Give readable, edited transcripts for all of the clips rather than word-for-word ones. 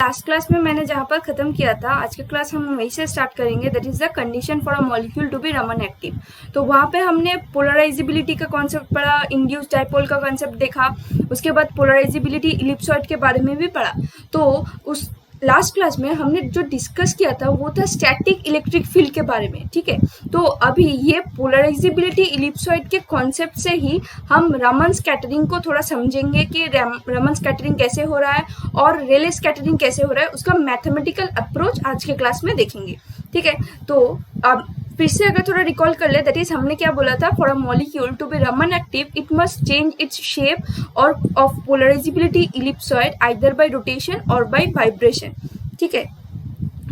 Last class में मैंने जहाँ पर खत्म किया था, आज के क्लास हम वहीं से स्टार्ट करेंगे। That is the condition for a molecule to be Raman active. तो वहाँ पे हमने पोलराइजेबिलिटी का कॉन्सेप्ट पढ़ा, इंड्यूस डाइपोल का कॉन्सेप्ट देखा, उसके बाद पोलराइजेबिलिटी इलिप्सॉइड के बारे में भी पढ़ा। तो उस लास्ट क्लास में हमने जो डिस्कस किया था वो था स्टैटिक इलेक्ट्रिक फील्ड के बारे में, ठीक है। तो अभी ये पोलराइजेबिलिटी इलिप्सॉइड के कॉन्सेप्ट से ही हम रमन स्कैटरिंग को थोड़ा समझेंगे कि रमन स्कैटरिंग कैसे हो रहा है और रेले स्कैटरिंग कैसे हो रहा है, उसका मैथमेटिकल अप्रोच आज के क्लास में देखेंगे, ठीक है। तो अब फिर से अगर थोड़ा रिकॉल कर ले, दैट इज हमने क्या बोला था, for a molecule to be Raman active it must change its shape और of polarizability ellipsoid either by rotation और बाय वाइब्रेशन, ठीक है।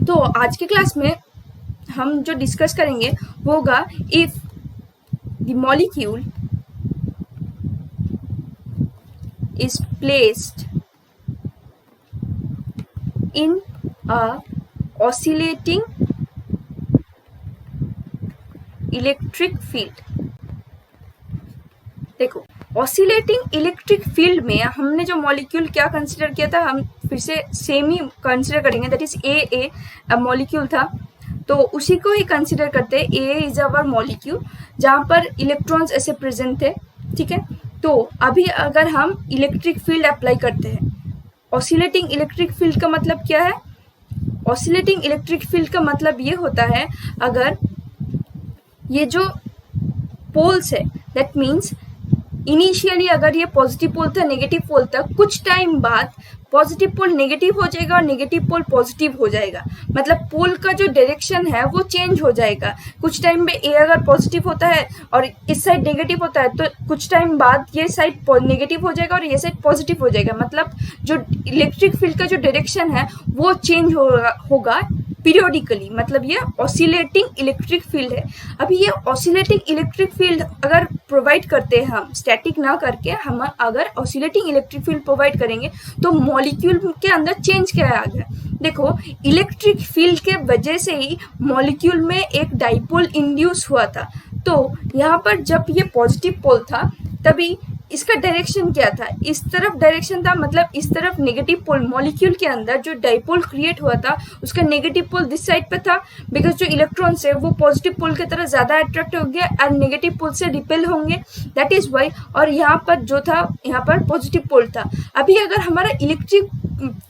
तो आज के क्लास में हम जो डिस्कस करेंगे वो होगा if the molecule is placed in a oscillating electric field. देखो, ऑसिलेटिंग इलेक्ट्रिक फील्ड में हमने जो मॉलिक्यूल क्या कंसिडर किया था, हम फिर से सेम ही कंसिडर करेंगे। दैट इज ए मॉलिक्यूल था, तो उसी को ही कंसिडर करते हैं। ए इज अवर मॉलिक्यूल जहाँ पर इलेक्ट्रॉन्स ऐसे प्रेजेंट थे, ठीक है। तो अभी अगर हम इलेक्ट्रिक फील्ड अप्लाई करते हैं, ऑसिलेटिंग इलेक्ट्रिक फील्ड का मतलब क्या है? ऑसिलेटिंग इलेक्ट्रिक फील्ड का मतलब ये होता है, अगर ये जो पोल्स है, दैट मीन्स इनिशियली अगर ये पॉजिटिव पोल था, नेगेटिव पोल था, कुछ टाइम बाद पॉजिटिव पोल नेगेटिव हो जाएगा और नेगेटिव पोल पॉजिटिव हो जाएगा। मतलब पोल का जो डायरेक्शन है वो चेंज हो जाएगा। कुछ टाइम में ए अगर पॉजिटिव होता है और इस साइड नेगेटिव होता है, तो कुछ टाइम बाद ये साइड नेगेटिव हो जाएगा और ये साइड पॉजिटिव हो जाएगा। मतलब जो इलेक्ट्रिक फील्ड का जो डायरेक्शन है वो चेंज होगा पीरियोडिकली। मतलब ये ऑसिलेटिंग इलेक्ट्रिक फील्ड है। अभी ये ऑसिलेटिंग इलेक्ट्रिक फील्ड अगर प्रोवाइड करते हैं हम, स्टैटिक ना करके हम अगर ऑसिलेटिंग इलेक्ट्रिक फील्ड प्रोवाइड करेंगे, तो मॉलिक्यूल के अंदर चेंज क्या आ गया? देखो, इलेक्ट्रिक फील्ड के वजह से ही मॉलिक्यूल में एक डाइपोल इंड्यूस हुआ था। तो यहाँ पर जब ये पॉजिटिव पोल था, तभी इसका डायरेक्शन क्या था? इस तरफ डायरेक्शन था, मतलब इस तरफ नेगेटिव पोल, मॉलिक्यूल के अंदर जो डाइपोल क्रिएट हुआ था उसका नेगेटिव पोल दिस साइड पे था, बिकॉज जो इलेक्ट्रॉन्स है वो पॉजिटिव पोल की तरह ज्यादा अट्रैक्ट हो गया और नेगेटिव पोल से रिपेल होंगे, दैट इज वाई। और यहाँ पर जो था, यहाँ पर पॉजिटिव पोल था। अभी अगर हमारा इलेक्ट्रिक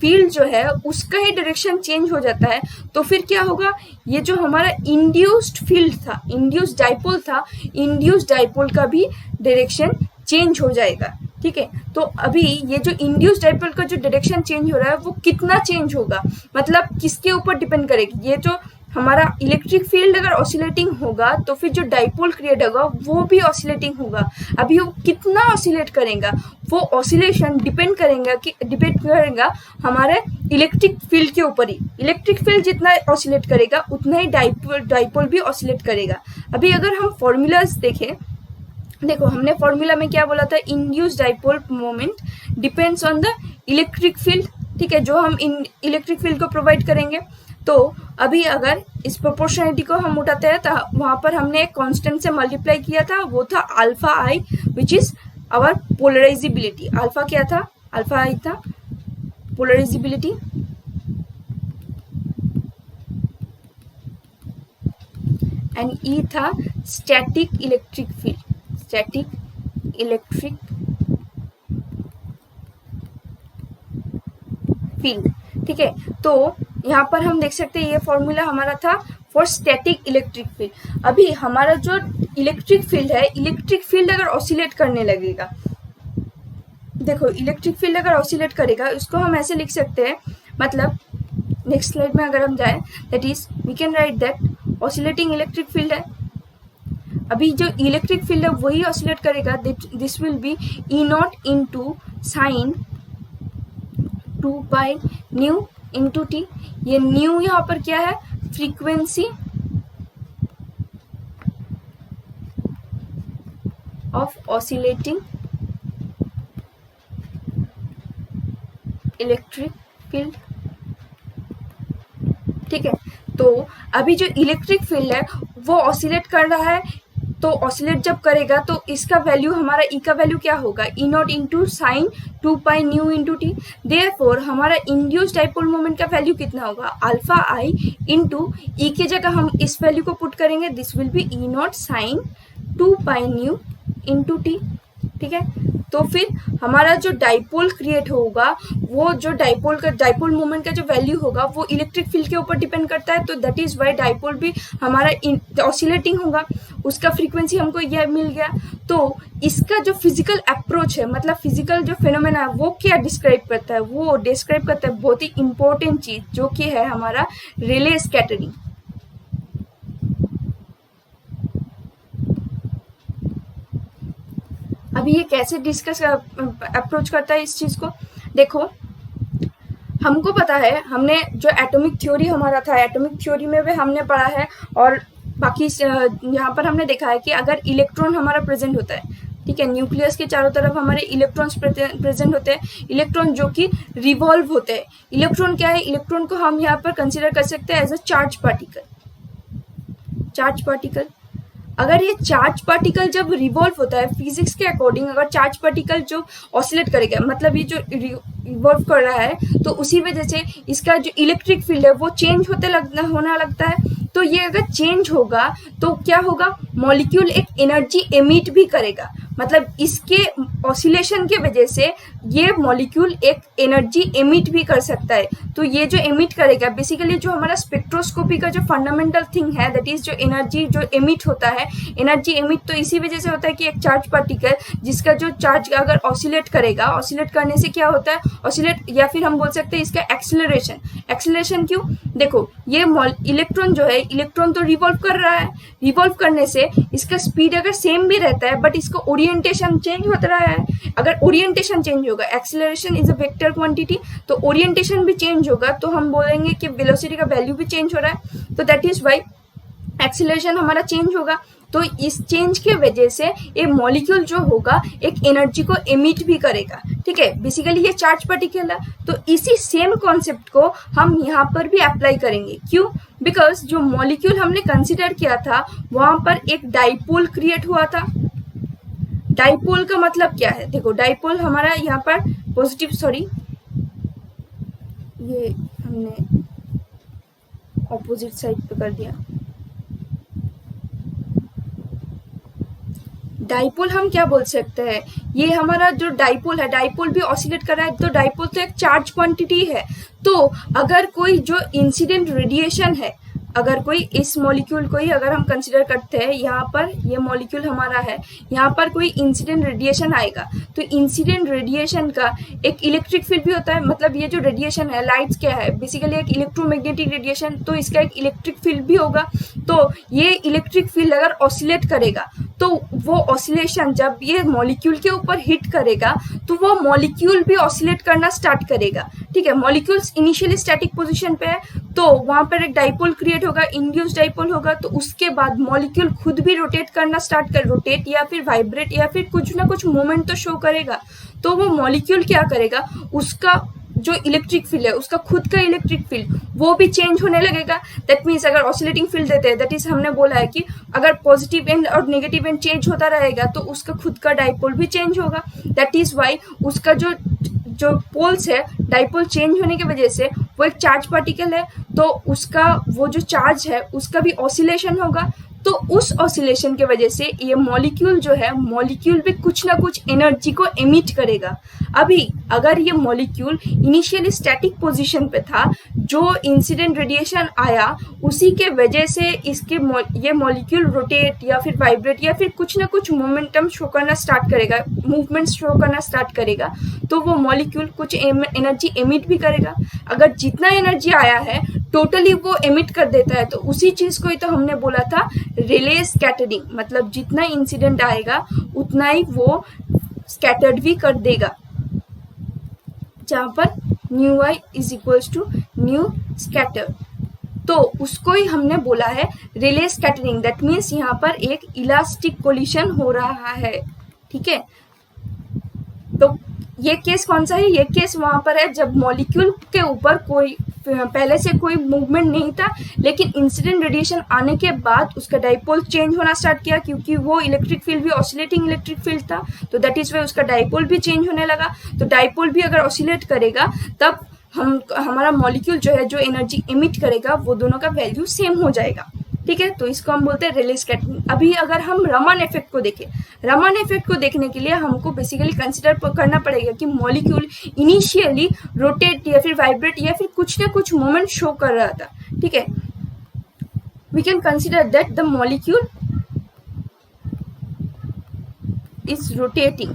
फील्ड जो है उसका ही डायरेक्शन चेंज हो जाता है, तो फिर क्या होगा? ये जो हमारा इंड्यूस्ड फील्ड था, इंड्यूस्ड डाइपोल था, इंड्यूस्ड डाइपोल का भी डायरेक्शन चेंज हो जाएगा, ठीक है। तो अभी ये जो इंड्यूस्ड डाइपोल का जो डायरेक्शन चेंज हो रहा है वो कितना चेंज होगा, मतलब किसके ऊपर डिपेंड करेगी? ये जो हमारा इलेक्ट्रिक फील्ड अगर ऑसिलेटिंग होगा तो फिर जो डाइपोल क्रिएट होगा वो भी ऑसिलेटिंग होगा। अभी वो कितना ऑसिलेट करेगा, वो ऑसिलेशन डिपेंड करेगा हमारे इलेक्ट्रिक फील्ड के ऊपर ही। इलेक्ट्रिक फील्ड जितना ऑसिलेट करेगा उतना ही डाइपोल भी ऑसिलेट करेगा। अभी अगर हम फॉर्मूलाज देखें, देखो हमने फॉर्मूला में क्या बोला था, induced dipole moment depends on the electric field, ठीक है, जो हम इलेक्ट्रिक फील्ड को प्रोवाइड करेंगे। तो अभी अगर इस प्रोपोर्शनलिटी को हम उठाते हैं तो वहां पर हमने एक कांस्टेंट से मल्टीप्लाई किया था, वो था alpha I, which is our polarisability. Alpha क्या था? अल्फा आई था पोलराइजेबिलिटी, एंड ई था static electric field, static electric field, ठीक है। तो यहाँ पर हम देख सकते हैं ये फॉर्मूला हमारा था फॉर स्टैटिक इलेक्ट्रिक फील्ड। अभी हमारा जो इलेक्ट्रिक फील्ड है, इलेक्ट्रिक फील्ड अगर ऑसिलेट करने लगेगा, देखो इलेक्ट्रिक फील्ड अगर ऑसिलेट करेगा उसको हम ऐसे लिख सकते हैं, मतलब नेक्स्ट स्लाइड में अगर हम जाए, that is we can write that oscillating electric field है। अभी जो इलेक्ट्रिक फील्ड है वही ऑसिलेट करेगा, this will be E naught into sine 2 by nu into T. ये न्यू यहाँ पर क्या है? Frequency of oscillating electric field, ठीक है। तो अभी जो इलेक्ट्रिक फील्ड है वो ऑसिलेट कर रहा है तो ऑसिलेट जब करेगा तो इसका वैल्यू हमारा ई का वैल्यू क्या होगा, E naught into sine 2 pi nu into T. Therefore हमारा इंड्यूस्ड डाइपोल मोमेंट का वैल्यू कितना होगा, अल्फा आई इंटू ई की जगह हम इस वैल्यू को पुट करेंगे, this will be E naught sine 2 pi nu into T. ठीक है, तो फिर हमारा जो डाइपोल क्रिएट होगा वो जो डाइपोल मोमेंट का जो वैल्यू होगा वो इलेक्ट्रिक फील्ड के ऊपर डिपेंड करता है। तो दैट इज वाई डाइपोल भी हमारा ऑसिलेटिंग होगा, उसका फ्रीक्वेंसी हमको यह मिल गया। तो इसका जो फिजिकल अप्रोच है, मतलब फिजिकल जो फिनोमेना है वो क्या डिस्क्राइब करता है, वो डिस्क्राइब करता है बहुत ही इंपॉर्टेंट चीज जो कि है हमारा रिले स्कैटरिंग। अभी ये कैसे डिस्कस अप्रोच करता है इस चीज को, देखो हमको पता है, हमने जो एटॉमिक थ्योरी हमारा था, एटॉमिक थ्योरी में भी हमने पढ़ा है और बाकी यहाँ पर हमने देखा है कि अगर इलेक्ट्रॉन हमारा प्रेजेंट होता है, ठीक है, न्यूक्लियस के चारों तरफ हमारे इलेक्ट्रॉन्स प्रेजेंट होते हैं, इलेक्ट्रॉन जो कि रिवॉल्व होते हैं। इलेक्ट्रॉन क्या है, इलेक्ट्रॉन को हम यहाँ पर कंसिडर कर सकते हैं as a charge particle. Charge particle, अगर ये चार्ज पार्टिकल जब रिवॉल्व होता है फिजिक्स के अकॉर्डिंग, अगर चार्ज पार्टिकल जो ऑसिलेट करेगा, मतलब ये जो रिवॉल्व कर रहा है, तो उसी वजह से इसका जो इलेक्ट्रिक फील्ड है वो चेंज होने लगता है। तो ये अगर चेंज होगा तो क्या होगा, मॉलिक्यूल एक एनर्जी एमिट भी करेगा, मतलब इसके ऑसिलेशन के वजह से ये मॉलिक्यूल एक एनर्जी एमिट भी कर सकता है। तो ये जो एमिट करेगा, बेसिकली जो हमारा स्पेक्ट्रोस्कोपी का जो फंडामेंटल थिंग है, दैट इज जो एनर्जी जो एमिट होता है, एनर्जी एमिट तो इसी वजह से होता है कि एक चार्ज पार्टिकल जिसका जो चार्ज अगर ऑसिलेट करेगा, ऑसिलेट करने से क्या होता है, ऑसिलेट या फिर हम बोल सकते हैं इसका एक्सेलरेशन। एक्सेलरेशन क्यों, देखो ये इलेक्ट्रॉन जो है, इलेक्ट्रॉन तो रिवॉल्व कर रहा है, रिवॉल्व करने से इसका स्पीड अगर सेम भी रहता है बट इसका ओरिएंटेशन चेंज होता रहा है। अगर ओरिएंटेशन चेंज होगा, acceleration is a vector quantity, तो ओरिएंटेशन भी चेंज होगा तो हम बोलेंगे कि वेलोसिटी का वैल्यू भी चेंज हो रहा है। तो दैट इज व्हाई एक्सेलरेशन हमारा चेंज होगा। तो इस चेंज के वजह से ये मॉलिक्यूल जो होगा एक एनर्जी को एमिट भी करेगा। ठीक है, बेसिकली ये चार्ज पार्टिकल है। तो इसी सेम कॉन्सेप्ट को हम यहाँ पर भी अप्लाई करेंगे। क्यों, बिकॉज जो मॉलिक्यूल हमने कंसिडर किया था वहां पर एक डाइपोल क्रिएट हुआ था। डाइपोल का मतलब क्या है, देखो डाइपोल हमारा यहाँ पर पॉजिटिव, सॉरी ये हमने ऑपोजिट साइड पे कर दिया। डाइपोल हम क्या बोल सकते हैं, ये हमारा जो डाइपोल है, डाइपोल भी ऑसिलेट कर रहा है, तो डाइपोल तो एक चार्ज क्वांटिटी है। तो अगर कोई जो इंसिडेंट रेडिएशन है, अगर कोई इस मॉलिक्यूल को ही अगर हम कंसिडर करते हैं, यहाँ पर ये मॉलिक्यूल हमारा है, यहाँ पर कोई इंसिडेंट रेडिएशन आएगा, तो इंसिडेंट रेडिएशन का एक इलेक्ट्रिक फील्ड भी होता है। मतलब ये जो रेडिएशन है, लाइट्स क्या है, बेसिकली एक इलेक्ट्रोमैग्नेटिक रेडिएशन, तो इसका एक इलेक्ट्रिक फील्ड भी होगा। तो ये इलेक्ट्रिक फील्ड अगर ऑसिलेट करेगा तो वो ऑसिलेशन जब ये मॉलिक्यूल के ऊपर हिट करेगा तो वो मॉलिक्यूल भी ऑसिलेट करना स्टार्ट करेगा। ठीक है, मॉलिक्यूल्स इनिशियली स्टैटिक पोजीशन पे है, तो वहां पर एक डाइपोल क्रिएट होगा, इंड्यूस्ड डाइपोल होगा, तो उसके बाद मॉलिक्यूल खुद भी रोटेट करना स्टार्ट कर, रोटेट या फिर वाइब्रेट या फिर कुछ ना कुछ मूवमेंट तो शो करेगा। तो वो मॉलिक्यूल क्या करेगा, उसका जो इलेक्ट्रिक फील्ड है, उसका खुद का इलेक्ट्रिक फील्ड वो भी चेंज होने लगेगा। दैट मीन्स अगर ऑसिलेटिंग फील्ड देते हैं, दैट इज हमने बोला है कि अगर पॉजिटिव एंड और नेगेटिव एंड चेंज होता रहेगा तो उसका खुद का डाइपोल भी चेंज होगा। दैट इज वाई उसका जो पोल्स है, डाइपोल चेंज होने की वजह से वो एक चार्ज पार्टिकल है, तो उसका वो जो चार्ज है उसका भी ऑसिलेशन होगा। तो उस ऑसिलेशन के वजह से ये मॉलिक्यूल जो है, मॉलिक्यूल भी कुछ ना कुछ एनर्जी को एमिट करेगा। अभी अगर ये मॉलिक्यूल इनिशियली स्टैटिक पोजीशन पे था, जो इंसिडेंट रेडिएशन आया उसी के वजह से इसके ये मॉलिक्यूल रोटेट या फिर वाइब्रेट या फिर कुछ ना कुछ मोमेंटम शो करना स्टार्ट करेगा, मूवमेंट शो करना स्टार्ट करेगा, तो वो मॉलिक्यूल कुछ एनर्जी एमिट भी करेगा। अगर जितना एनर्जी आया है टोटली वो एमिट कर देता है, तो उसी चीज को ही तो हमने बोला था रिले स्कैटरिंग, मतलब जितना इंसिडेंट आएगा उतना ही वो स्कैटर्ड भी कर देगा, जहां पर nu I is equals to nu scatter. तो उसको ही हमने बोला है रिले स्कैटरिंग। दैट मीन्स यहाँ पर एक इलास्टिक कोलिशन हो रहा है। ठीक है, तो ये केस कौन सा है, ये केस वहां पर है जब मॉलिक्यूल के ऊपर कोई पहले से कोई मूवमेंट नहीं था, लेकिन इंसिडेंट रेडिएशन आने के बाद उसका डाइपोल चेंज होना स्टार्ट किया, क्योंकि वो इलेक्ट्रिक फील्ड भी ऑसिलेटिंग इलेक्ट्रिक फील्ड था, तो दैट इज वाई उसका डाइपोल भी चेंज होने लगा। तो डाइपोल भी अगर ऑसिलेट करेगा तब हमारा मॉलिक्यूल जो है, जो एनर्जी इमिट करेगा, वो दोनों का वैल्यू सेम हो जाएगा। ठीक है, तो इसको हम बोलते हैं रेले स्कैटरिंग। अभी अगर हम रमन इफेक्ट को देखें, रमन इफेक्ट को देखने के लिए हमको बेसिकली कंसिडर करना पड़ेगा कि मॉलिक्यूल इनिशियली रोटेट या फिर वाइब्रेट या फिर कुछ ना कुछ मोमेंट शो कर रहा था। ठीक है, we can consider that the molecule is rotating.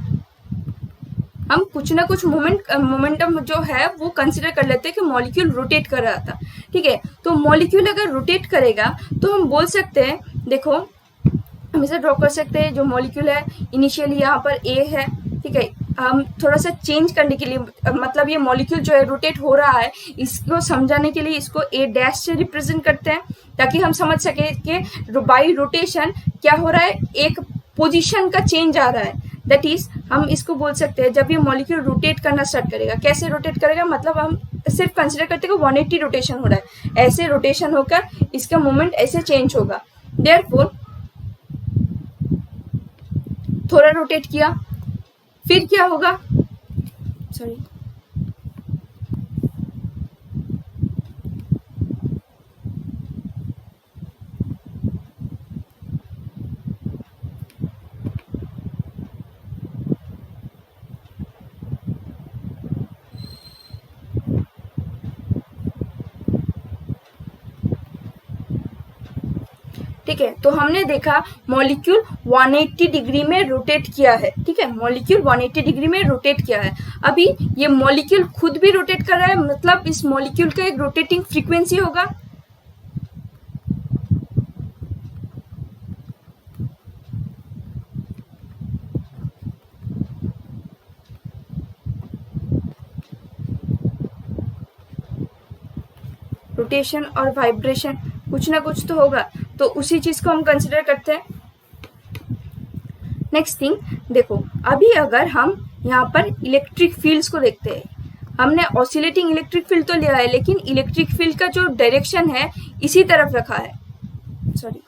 हम कुछ ना कुछ मोमेंटम जो है वो कंसिडर कर लेते हैं कि मॉलिक्यूल रोटेट कर रहा था। ठीक है, तो मॉलिक्यूल अगर रोटेट करेगा तो हम बोल सकते हैं, देखो हम इसे ड्रॉ कर सकते हैं, जो मॉलिक्यूल है इनिशियली यहाँ पर ए है। ठीक है, हम थोड़ा सा चेंज करने के लिए, मतलब ये मॉलिक्यूल जो है रोटेट हो रहा है, इसको समझाने के लिए इसको ए डैश से रिप्रेजेंट करते हैं, ताकि हम समझ सके कि बाई रोटेशन क्या हो रहा है, एक पोजीशन का चेंज आ रहा है। दैट इज हम इसको बोल सकते हैं जब ये मॉलिक्यूल रोटेट करना स्टार्ट करेगा। कैसे रोटेट करेगा, मतलब हम सिर्फ कंसिडर करते हैं कि 180 रोटेशन हो रहा है, ऐसे रोटेशन होकर इसका मोमेंट ऐसे चेंज होगा। देयरफॉर थोड़ा रोटेट किया, फिर क्या होगा, सॉरी ठीक है, तो हमने देखा मॉलिक्यूल 180 डिग्री में रोटेट किया है। ठीक है, मॉलिक्यूल 180 डिग्री में रोटेट किया है। अभी ये मॉलिक्यूल खुद भी रोटेट कर रहा है, मतलब इस मॉलिक्यूल का एक रोटेटिंग फ्रीक्वेंसी होगा। रोटेशन और वाइब्रेशन कुछ ना कुछ तो होगा, तो उसी चीज को हम कंसिडर करते हैं। नेक्स्ट थिंग देखो, अभी अगर हम यहाँ पर इलेक्ट्रिक फील्ड्स को देखते हैं, हमने ऑसिलेटिंग इलेक्ट्रिक फील्ड तो लिया है, लेकिन इलेक्ट्रिक फील्ड का जो डायरेक्शन है इसी तरफ रखा है, सॉरी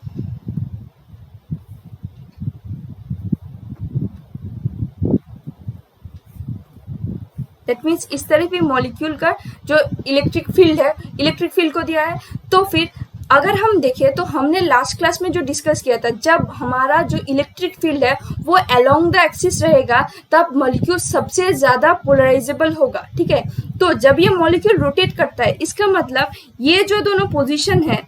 दैट मीन्स इस तरह भी मॉलिक्यूल का जो इलेक्ट्रिक फील्ड है, इलेक्ट्रिक फील्ड को दिया है। तो फिर अगर हम देखें तो हमने लास्ट क्लास में जो डिस्कस किया था, जब हमारा जो इलेक्ट्रिक फील्ड है वो अलोंग द एक्सिस रहेगा, तब मॉलिक्यूल सबसे ज्यादा पोलराइजेबल होगा। ठीक है, तो जब ये मॉलिक्यूल रोटेट करता है, इसका मतलब ये जो दोनों पोजीशन है,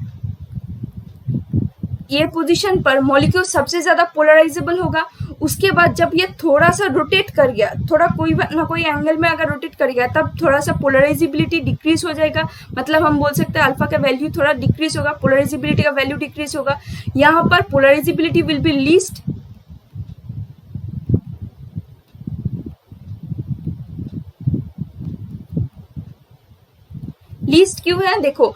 ये पोजीशन पर मॉलिक्यूल सबसे ज्यादा पोलराइजेबल होगा। उसके बाद जब ये थोड़ा सा रोटेट कर गया, थोड़ा कोई ना कोई एंगल में अगर रोटेट कर गया, तब थोड़ा सा पोलराइजिबिलिटी डिक्रीज हो जाएगा। मतलब हम बोल सकते हैं अल्फा का वैल्यू थोड़ा डिक्रीज होगा, पोलराइजिबिलिटी का वैल्यू डिक्रीज होगा। यहाँ पर polarisability will B least, least क्यों है, देखो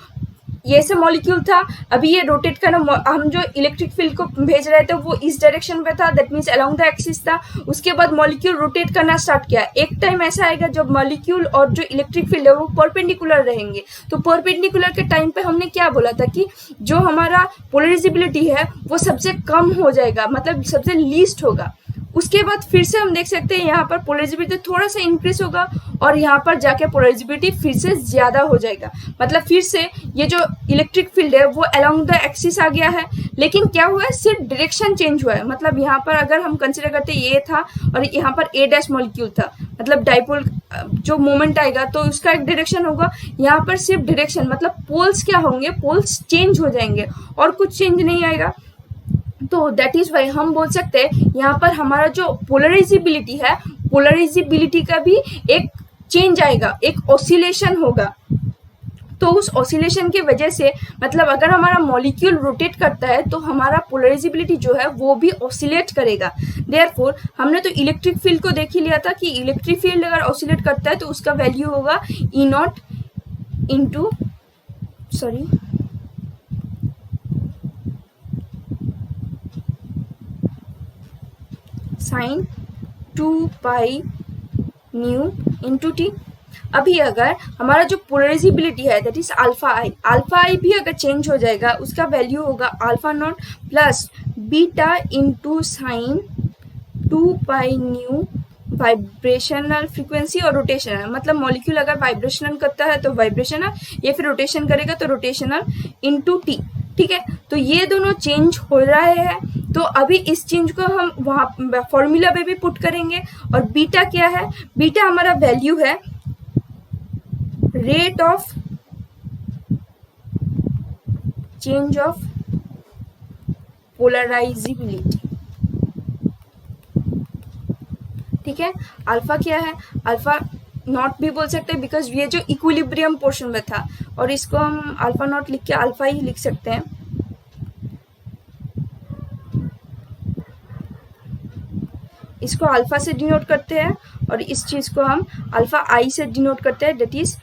ये से मॉलिक्यूल था, अभी ये रोटेट करना, हम जो इलेक्ट्रिक फील्ड को भेज रहे थे वो इस डायरेक्शन पे था, that means along the axis था। उसके बाद मॉलिक्यूल रोटेट करना स्टार्ट किया। एक टाइम ऐसा आएगा जब मॉलिक्यूल और जो इलेक्ट्रिक फील्ड है वो परपेंडिकुलर रहेंगे। तो परपेंडिकुलर के टाइम पे हमने क्या बोला था कि जो हमारा पोलराइजिबिलिटी है वो सबसे कम हो जाएगा, मतलब सबसे लीस्ट होगा। उसके बाद फिर से हम देख सकते हैं यहाँ पर पोलराइजिबिलिटी थोड़ा सा इंक्रीज होगा, और यहाँ पर जाके पोलराइजिबिलिटी फिर से ज्यादा हो जाएगा। मतलब फिर से ये जो इलेक्ट्रिक फील्ड है वो अलोंग द एक्सिस आ गया है, लेकिन क्या हुआ है, सिर्फ डायरेक्शन चेंज हुआ है। मतलब यहाँ पर अगर हम कंसिडर करते हैं ये था और यहाँ पर ए डैश मॉलिक्यूल था, मतलब डाइपोल जो मोमेंट आएगा तो उसका एक डायरेक्शन होगा। यहाँ पर सिर्फ डायरेक्शन, मतलब पोल्स क्या होंगे, पोल्स चेंज हो जाएंगे और कुछ चेंज नहीं आएगा। तो दैट इज वाई हम बोल सकते हैं यहाँ पर हमारा जो पोलराइजिबिलिटी है, पोलराइजिबिलिटी का भी एक चेंज आएगा, एक ऑसिलेशन होगा। तो उस ऑसिलेशन की वजह से, मतलब अगर हमारा मॉलिक्यूल रोटेट करता है तो हमारा पोलराइजिबिलिटी जो है वो भी ऑसिलेट करेगा। देयरफॉर हमने तो इलेक्ट्रिक फील्ड को देख ही लिया था कि इलेक्ट्रिक फील्ड अगर ऑसिलेट करता है तो उसका वैल्यू होगा E naught into sine 2 pi nu into T. अभी अगर हमारा जो पोलराइजिबिलिटी है दैट इज अल्फा आई भी अगर चेंज हो जाएगा, उसका वैल्यू होगा alpha not plus beta into sine 2 pi new vibrational frequency और रोटेशनल, मतलब मॉलिक्यूल अगर वाइब्रेशनल करता है तो वाइब्रेशनल, या फिर रोटेशन करेगा तो रोटेशनल इंटू टी। ठीक है, तो ये दोनों चेंज हो रहे हैं, तो अभी इस चेंज को हम वहाँ फॉर्मूला पे भी पुट करेंगे। और बीटा क्या है, बीटा हमारा वैल्यू है rate of change of polarisability. ठीक है, अल्फा क्या है, अल्फा नॉट भी बोल सकते हैं बिकॉज ये जो इक्विलिब्रियम पोर्शन में था, और इसको हम अल्फा नॉट लिख के अल्फा ही लिख सकते हैं। इसको अल्फा से डिनोट करते हैं और इस चीज को हम अल्फा आई से डिनोट करते हैं, that is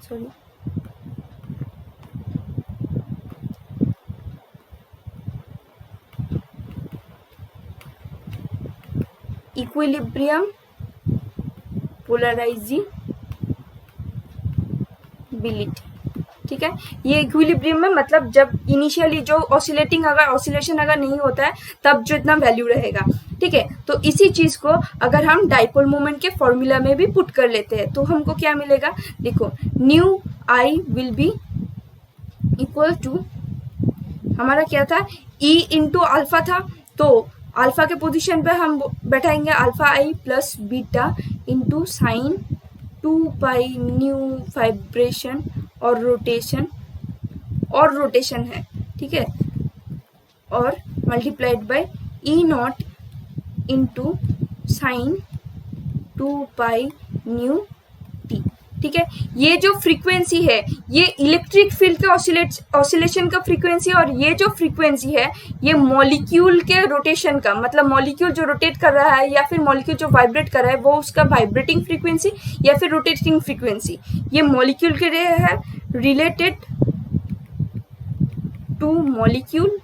sorry equilibrium polarisability. ठीक है, ये इक्विलिब्रियम में मतलब जब इनिशियली जो ऑसिलेटिंग अगर ऑसिलेशन अगर नहीं होता है तब जो इतना वैल्यू रहेगा। ठीक है, तो इसी चीज को अगर हम डाइपोल मोमेंट के फॉर्मूला में भी पुट कर लेते हैं तो हमको क्या मिलेगा, देखो nu I will be equal to, हमारा क्या था ई इंटू अल्फा था, तो अल्फा के पोजीशन पे हम बैठाएंगे alpha i plus beta into sine 2 pi nu vibration और रोटेशन है। ठीक है, और multiplied by E naught into sine 2 pi nu T. ठीक है, ये जो फ्रीक्वेंसी है ये इलेक्ट्रिक फील्ड के ऑसिलेशन का फ्रीक्वेंसी, और ये जो फ्रीक्वेंसी है ये मॉलिक्यूल के रोटेशन का, मतलब मॉलिक्यूल जो रोटेट कर रहा है या फिर मॉलिक्यूल जो वाइब्रेट कर रहा है वो उसका वाइब्रेटिंग फ्रीक्वेंसी या फिर रोटेटिंग फ्रीक्वेंसी, ये मॉलिक्यूल के लिए है रिलेटेड टू मॉलिक्यूल,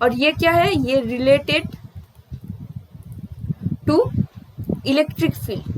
और ये क्या है, ये रिलेटेड टू इलेक्ट्रिक फील्ड।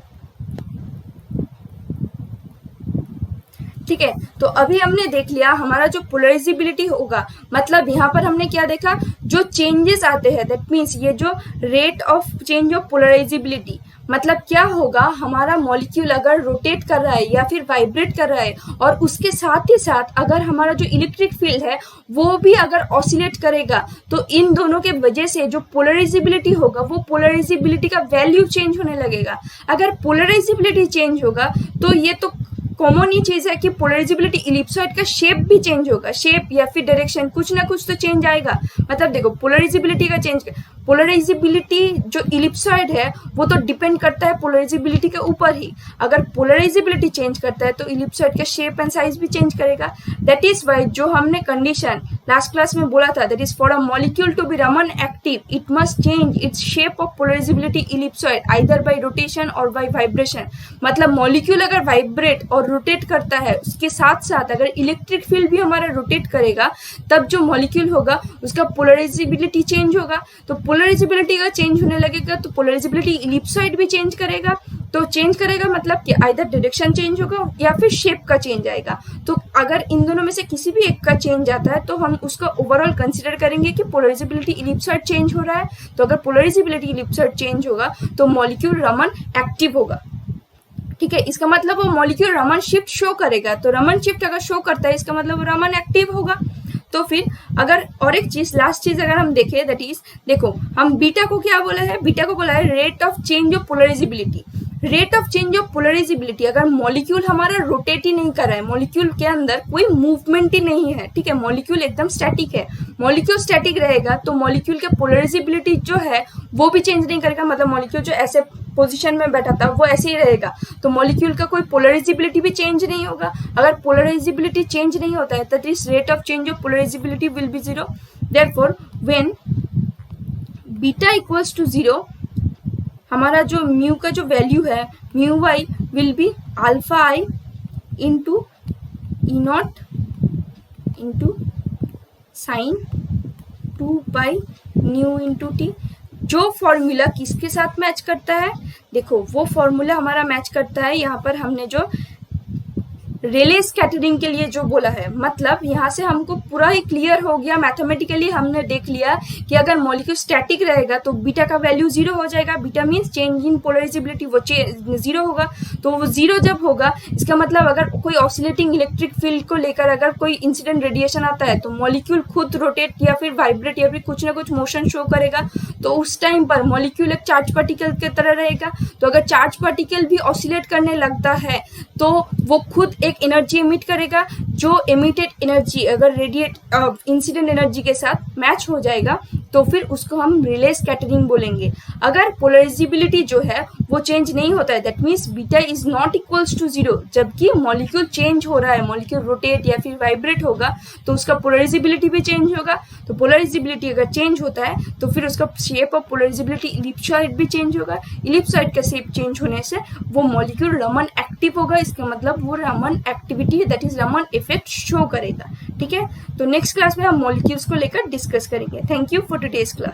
ठीक है, तो अभी हमने देख लिया हमारा जो पोलराइजिबिलिटी होगा, मतलब यहाँ पर हमने क्या देखा, जो चेंजेस आते हैं दैट मीन्स ये जो rate of change of polarisability, मतलब क्या होगा, हमारा मॉलिक्यूल अगर रोटेट कर रहा है या फिर वाइब्रेट कर रहा है और उसके साथ ही साथ अगर हमारा जो इलेक्ट्रिक फील्ड है वो भी अगर ऑसिलेट करेगा, तो इन दोनों के वजह से जो पोलराइजिबिलिटी होगा वो पोलराइजिबिलिटी का वैल्यू चेंज होने लगेगा। अगर पोलराइजिबिलिटी चेंज होगा तो ये तो कॉमन ही चीज है कि पोलराइजिबिलिटी इलिप्सॉइड का शेप भी चेंज होगा, शेप या फिर डायरेक्शन कुछ ना कुछ तो चेंज आएगा। मतलब देखो पोलराइजिबिलिटी का चेंज, पोलराइजिबिलिटी जो इलिप्सॉइड है वो तो डिपेंड करता है पोलराइजिबिलिटी के ऊपर ही, अगर पोलराइजिबिलिटी चेंज करता है तो इलिप्सॉइड का शेप एंड साइज भी चेंज करेगा। दैट इज वाई जो हमने कंडीशन लास्ट क्लास में बोला था, that is for a molecule to be Raman active it must change its shape of polarisability ellipsoid either by rotation और बाय वाइब्रेशन। मतलब molecule अगर वाइब्रेट और रोटेट करता है उसके साथ साथ अगर इलेक्ट्रिक फील्ड भी हमारा रोटेट करेगा तब जो मॉलिक्यूल होगा उसका पोलराइजिबिलिटी चेंज होगा। तो पोलराइजिबिलिटी का चेंज होने लगेगा तो पोलराइजिबिलिटी इलिप्सॉइड भी चेंज करेगा। तो चेंज करेगा मतलब कि आइदर डायरेक्शन चेंज होगा या फिर शेप का चेंज आएगा। तो अगर इन दोनों में से किसी भी एक का चेंज आता है तो हम उसका ओवरऑल कंसीडर करेंगे कि पोलराइजिबिलिटी इलिप्सॉइड चेंज हो रहा है। तो अगर पोलराइजिबिलिटी इलिप्सॉइड चेंज होगा तो मॉलिक्यूल रमन एक्टिव होगा। ठीक है, इसका मतलब वो मॉलिक्यूल रमन शिफ्ट शो करेगा। तो रमन शिफ्ट अगर शो करता है इसका मतलब वो रमन एक्टिव होगा। तो फिर अगर और एक चीज लास्ट चीज अगर हम देखें दैट इज, देखो हम बीटा को क्या बोला है, बीटा को बोला है rate of change of polarisability. Rate of change of polarisability, अगर मॉलिक्यूल हमारा रोटेट ही नहीं कर रहा है, मॉलिक्यूल के अंदर कोई मूवमेंट ही नहीं है, ठीक है, मॉलिक्यूल एकदम स्टैटिक है, मॉलिक्यूल स्टैटिक रहेगा तो मॉलिक्यूल के पोलराइजिबिलिटी जो है वो भी चेंज नहीं करेगा। मतलब मॉलिक्यूल जो ऐसे पोजीशन में बैठा था वो ऐसे ही रहेगा तो मॉलिक्यूल का कोई पोलराइजिबिलिटी भी चेंज नहीं होगा। अगर पोलराइजिबिलिटी चेंज नहीं होता है that is rate of change of polarisability will be zero. Therefore when beta equals to zero, हमारा जो म्यू का जो वैल्यू है mu Y will be alpha I into E naught into sine 2 into T. जो formula किसके साथ match करता है, देखो वो फॉर्मूला हमारा मैच करता है यहाँ पर हमने जो रेले स्कैटरिंग के लिए जो बोला है, मतलब यहाँ से हमको पूरा ही क्लियर हो गया, मैथमेटिकली हमने देख लिया कि अगर मॉलिक्यूल स्टैटिक रहेगा तो बीटा का वैल्यू 0 हो जाएगा। Beta means change in polarisability, वो 0 होगा। तो वो 0 जब होगा इसका मतलब अगर कोई ऑसिलेटिंग इलेक्ट्रिक फील्ड को लेकर अगर कोई इंसिडेंट रेडिएशन आता है तो मॉलिक्यूल खुद रोटेट या फिर वाइब्रेट या फिर कुछ ना कुछ मोशन शो करेगा। तो उस टाइम पर मॉलिक्यूल एक चार्ज पार्टिकल की तरह रहेगा। तो अगर चार्ज पार्टिकल भी ऑसिलेट करने लगता है तो वो खुद एक एनर्जी एमिट करेगा, जो एमिटेड एनर्जी अगर रेडिएट इंसिडेंट एनर्जी के साथ मैच हो जाएगा तो फिर उसको हम रिले स्कैटरिंग बोलेंगे। अगर पोलराइजेबिलिटी जो है वो चेंज नहीं होता है, that means beta is not equals to 0, जबकि मॉलिक्यूल चेंज हो रहा है, मॉलिक्यूल रोटेट या फिर वाइब्रेट होगा तो उसका पोलराइजेबिलिटी भी चेंज होगा। तो पोलराइजेबिलिटी अगर चेंज होता है तो फिर उसका शेप ऑफ पोलराइजेबिलिटी इलिप्सॉइड भी चेंज होगा। इलिप्सॉइड का शेप चेंज होने से वो मॉलिक्यूल रमन एक्टिव होगा, इसका मतलब वो Raman activity that is Raman effect show करेगा। ठीक है, तो नेक्स्ट क्लास में हम मॉलिक्यूल्स को लेकर डिस्कस करेंगे। Thank you for today's class.